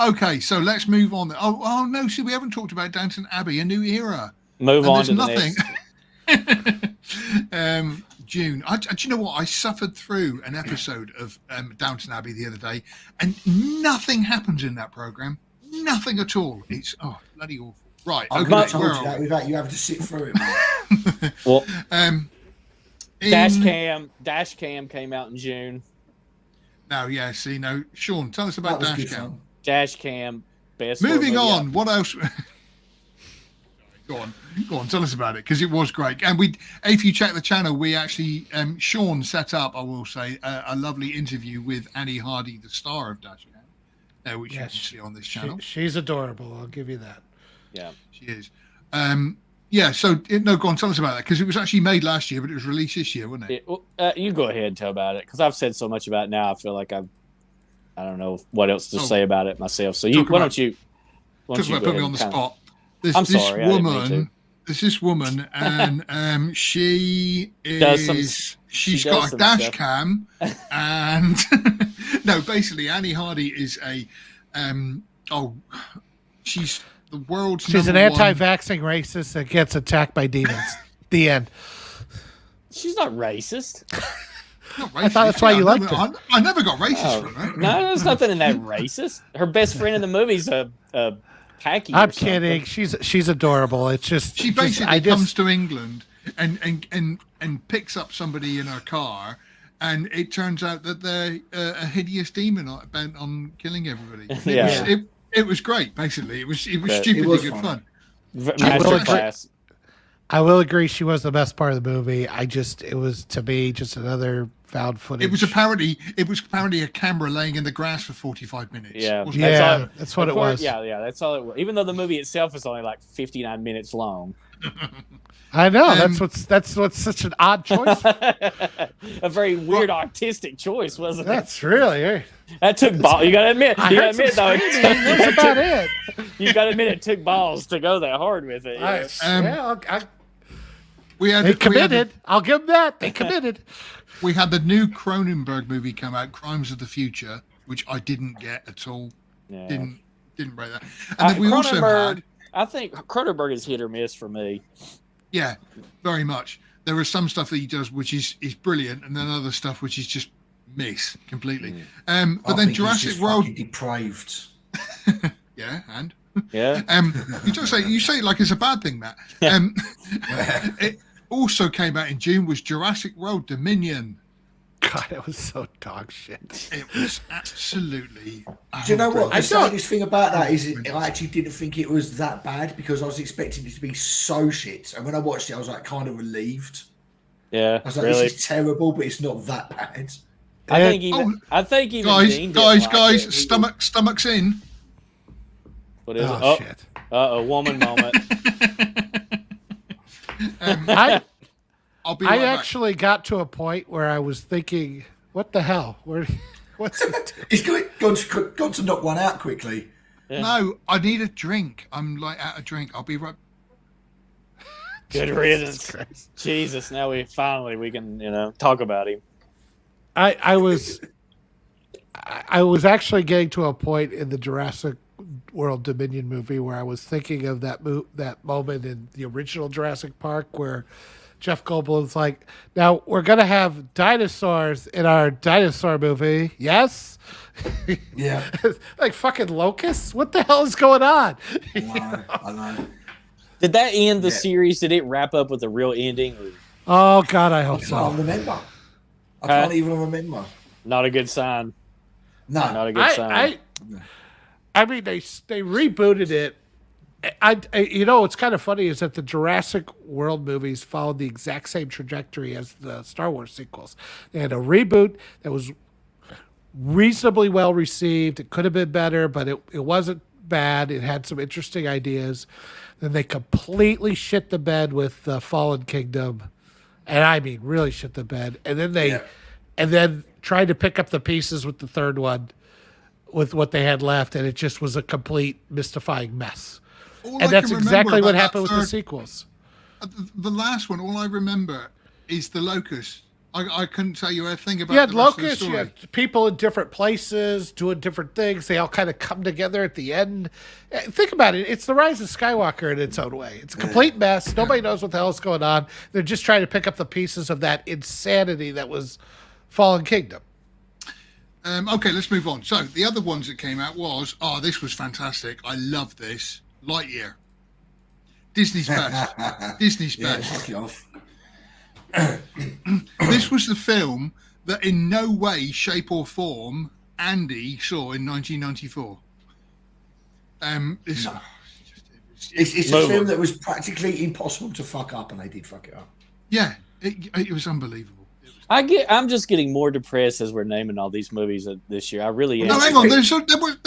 Okay, so let's move on. Oh no, see, we haven't talked about Downton Abbey, a new era. Move And on to nothing. the next. June. Do you know what? I suffered through an episode of Downton Abbey the other day, and nothing happens in that program. Nothing at all. It's bloody awful. Right. I Okay. told you that without you having to sit through it. Man. Well, in- Dashcam came out in June. No, yeah. See, no. Sean, tell us about That was good Dashcam. fun. Dashcam. Best Moving horror movie on. What else? Go on. Tell us about it because it was great. And if you check the channel, we actually Sean set up, I will say, a lovely interview with Annie Hardy, the star of Dashcam, which you can see on this channel. She's adorable. I'll give you that. Yeah, she is. So go on. Tell us about that because it was actually made last year, but it was released this year, wasn't it? You go ahead and tell about it because I've said so much about it now. I feel like I don't know what else to say about it myself. So why don't you put me on the spot? I'm sorry. There's this woman, and she is. She's got a dash cam, and no, basically, Annie Hardy is a. She's the world's. She's an anti-vaxxing racist that gets attacked by demons. The end. She's not racist. I thought that's why you liked her. I never got racist from her. No, there's nothing in that racist. Her best friend in the movie's a khaki. I'm kidding. She's adorable. It's just she basically comes to England and picks up somebody in her car, and it turns out that they're a hideous demon bent on killing everybody. It was great. Basically, it was stupidly good fun. I will agree she was the best part of the movie. It was to me just another found footage. It was apparently a camera laying in the grass for 45 minutes. Yeah, that's what it was. Yeah, that's all it was. Even though the movie itself is only like 59 minutes long. I know that's what's such an odd choice. A very weird artistic choice, wasn't it? That's really that took balls. You gotta admit. That's about it. You gotta admit it took balls to go that hard with it. They committed. I'll give them that. They committed. We had the new Cronenberg movie come out, Crimes of the Future, which I didn't get at all. Yeah. Didn't break that. And then we also had. I think Cronenberg is hit or miss for me. Yeah, very much. There is some stuff that he does which is brilliant, and then other stuff which is just miss completely. But then Jurassic World depraved. Yeah, and yeah. You say it like it's a bad thing, Matt. It also came out in June was Jurassic World Dominion. God, it was so dog shit. It was absolutely. Do you know what? The saddest thing about that is I actually didn't think it was that bad because I was expecting it to be so shit. And when I watched it, I was like kind of relieved. Yeah, I was like, this is terrible, but it's not that bad. I think even guys, stomachs in. What is it? Shit. Woman moment. I actually got to a point where I was thinking, what the hell? What's it? He's gone to knock one out quickly. Yeah. No, I need a drink. I'm like out of drink. I'll be right. Good riddance. Jesus, now we can talk about him. I was actually getting to a point in the Jurassic World Dominion movie where I was thinking of that moment in the original Jurassic Park where Jeff Goldblum's like, now we're going to have dinosaurs in our dinosaur movie. Yes? Yeah. Like fucking locusts? What the hell is going on? I know. Did that end the series? Did it wrap up with a real ending? Oh, God, I hope so. I can't remember. I can't even remember. Not a good sign. No. Not a good sign. I mean, they rebooted it. What's kind of funny is that the Jurassic World movies followed the exact same trajectory as the Star Wars sequels. They had a reboot that was reasonably well received. It could have been better, but it wasn't bad. It had some interesting ideas. Then they completely shit the bed with the Fallen Kingdom, and I mean really shit the bed. And then and then tried to pick up the pieces with the third one, with what they had left, and it just was a complete mystifying mess. And that's exactly what happened with the sequels. The last one, all I remember is the locust I couldn't tell you a thing about You had the rest of the locusts, you story. had people in different places doing different things. They all kind of come together at the end. Think about it. It's the Rise of Skywalker in its own way. It's a complete mess. Nobody knows what the hell is going on. They're just trying to pick up the pieces of that insanity that was Fallen Kingdom. Okay, let's move on. So the other ones that came out was, this was fantastic. I love this. Lightyear. Disney's best. Disney's best. Fuck it off. This was the film that in no way, shape or form Andy saw in 1994. It's a film that was practically impossible to fuck up, and they did fuck it up. Yeah, it was unbelievable. I'm just getting more depressed as we're naming all these movies this year. I really am. No, hang on. There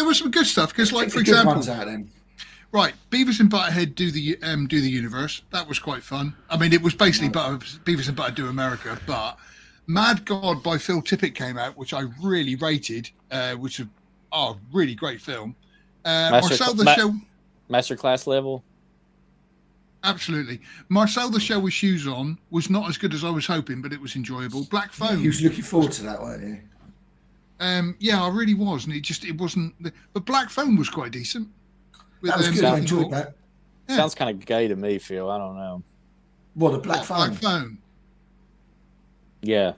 was some good stuff because, like, for example, right, Beavis and Butthead do the universe. That was quite fun. I mean, it was basically Beavis and Butthead do America, but Mad God by Phil Tippett came out, which I really rated, which is really great film. Marcel the Show, Masterclass level. Absolutely. Marcel the Show with Shoes On was not as good as I was hoping, but it was enjoyable. Black Phone. You was looking forward to that, weren't you? Yeah, I really was, and it wasn't. But Black Phone was quite decent. That was good. I enjoyed that. Yeah. Sounds kind of gay to me, Phil. I don't know. What, a Black Phone? Black Phone. Yeah.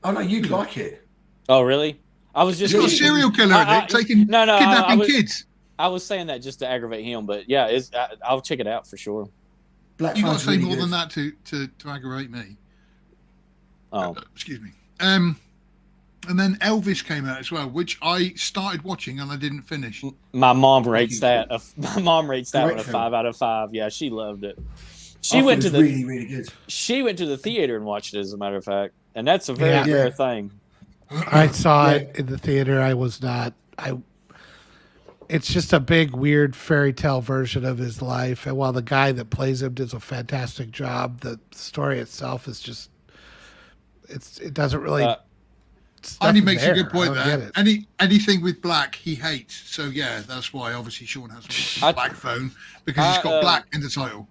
Oh no, you'd like it. Oh really? I was just. It's got a serial killer in it, kidnapping kids. I was saying that just to aggravate him, but yeah, I'll check it out for sure. Black you got to Phone's say really more good. than that to aggravate me. Oh, excuse me. And then Elvis came out as well, which I started watching and I didn't finish. My mom rates that. My mom rates that Great one a film. 5 out of 5. Yeah, she loved it. I thought it was really, really good. She went to the theater and watched it, as a matter of fact, and that's a very rare thing. I saw it in the theater. I was not. It's just a big, weird fairy tale version of his life. And while the guy that plays him does a fantastic job, the story itself is just, it doesn't really. Andy makes a good point there. Anything with black, he hates. So yeah, that's why obviously Sean has a Black Phone, because he's got black in the title.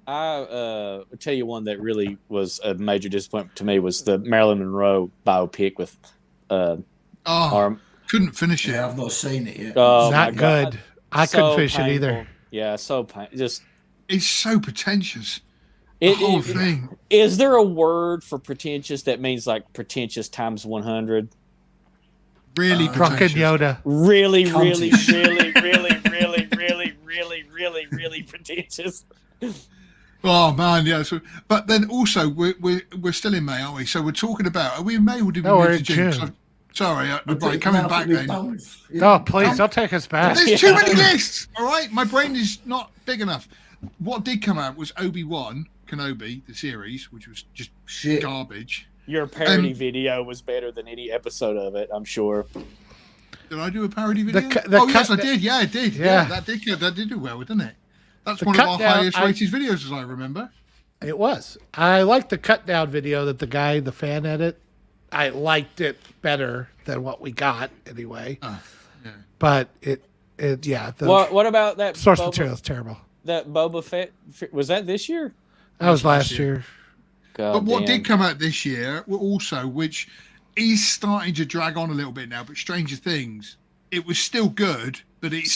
I'll tell you one that really was a major disappointment to me was the Marilyn Monroe biopic with. Couldn't finish it. Yeah, I've not seen it yet. Oh, not good. I couldn't finish it either. Yeah, so just it's so pretentious. The whole thing. Is there a word for pretentious that means like pretentious times 100? Really Drunken Yoda. Really, really, really, really, really, really, really, really, really pretentious. Oh man, yeah. So, but then also we're still in May, aren't we? So we're talking about. Are we in May or did we move to June? Sorry, right, coming back then. Oh, please don't take us back. There's too many lists. All right, my brain is not big enough. What did come out was Obi-Wan Kenobi, the series, which was just garbage. Your parody video was better than any episode of it, I'm sure. Did I do a parody video? Yes, I did. Yeah, I did. Yeah, that did do well, didn't it? That's one of our highest rated videos, as I remember. It was. I liked the cut down video that the fan edited. I liked it better than what we got anyway. Yeah. But what about that source material is terrible. That Boba Fett, was that this year? That was last year. But what did come out this year also, which is starting to drag on a little bit now, but Stranger Things, it was still good, but it's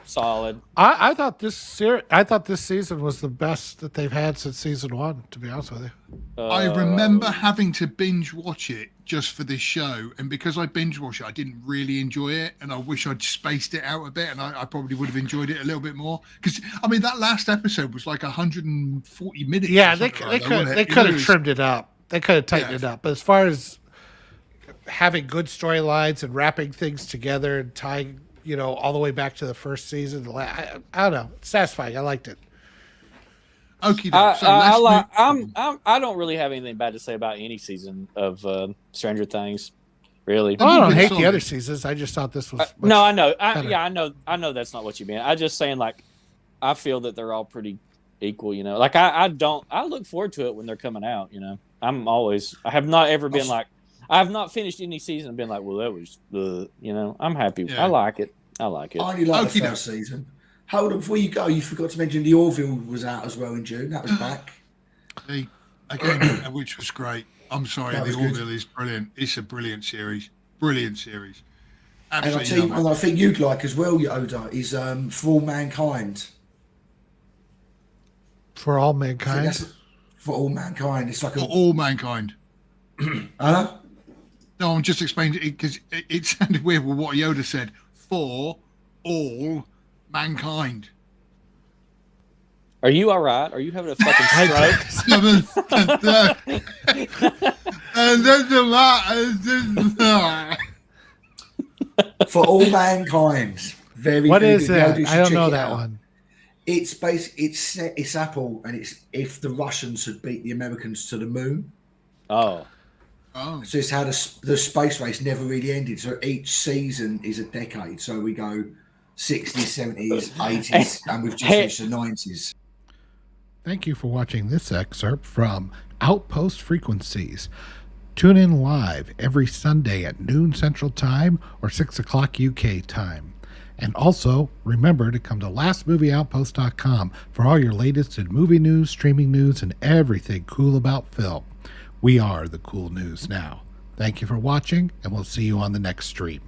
solid. I thought this season was the best that they've had since season 1, to be honest with you. I remember having to binge watch it just for this show, and because I binge watched it, I didn't really enjoy it, and I wish I'd spaced it out a bit, and I probably would have enjoyed it a little bit more. Because I mean, that last episode was like 140 minutes. Yeah, they could have trimmed it up. They could have tightened it up. But as far as having good storylines and wrapping things together and tying, all the way back to the first season, I don't know, it's satisfying. I liked it. Okay, I don't really have anything bad to say about any season of Stranger Things, really. I don't hate the other seasons. I just thought this was no. I know. I know that's not what you mean. I'm just saying, like, I feel that they're all pretty equal. Like I look forward to it when they're coming out. I have not ever been like, I have not finished any season and been like, well, that was I'm happy. Yeah. I like it. I only like the first season. Hold on, before you go, you forgot to mention the Orville was out as well in June. That was back. again, which was great. I'm sorry, That The was good. Orville is brilliant. It's a brilliant series. Brilliant series. And I Absolutely tell you, love and it. I think you'd like as well, Yoda, is For All Mankind. For all I think mankind. that's For All Mankind. It's like For a all mankind. huh? No, I'm just explaining it because it sounded weird with what Yoda said. For all mankind. Are you all right? Are you having a fucking stroke? And there's a lot. For All Mankind. Very. What very is good. that? Yoda, you I should don't check know it that out. one. It's it's Apple, and it's if the Russians had beat the Americans to the moon. Oh, Oh, So it's how the space race never really ended. So each season is a decade. So we go 60s, 70s, 80s, and we've just reached the 90s. Thank you for watching this excerpt from Outpost Frequencies. Tune in live every Sunday at noon Central Time or 6 o'clock UK time. And also, remember to come to lastmovieoutpost.com for all your latest in movie news, streaming news, and everything cool about film. We are the cool news now. Thank you for watching, and we'll see you on the next stream.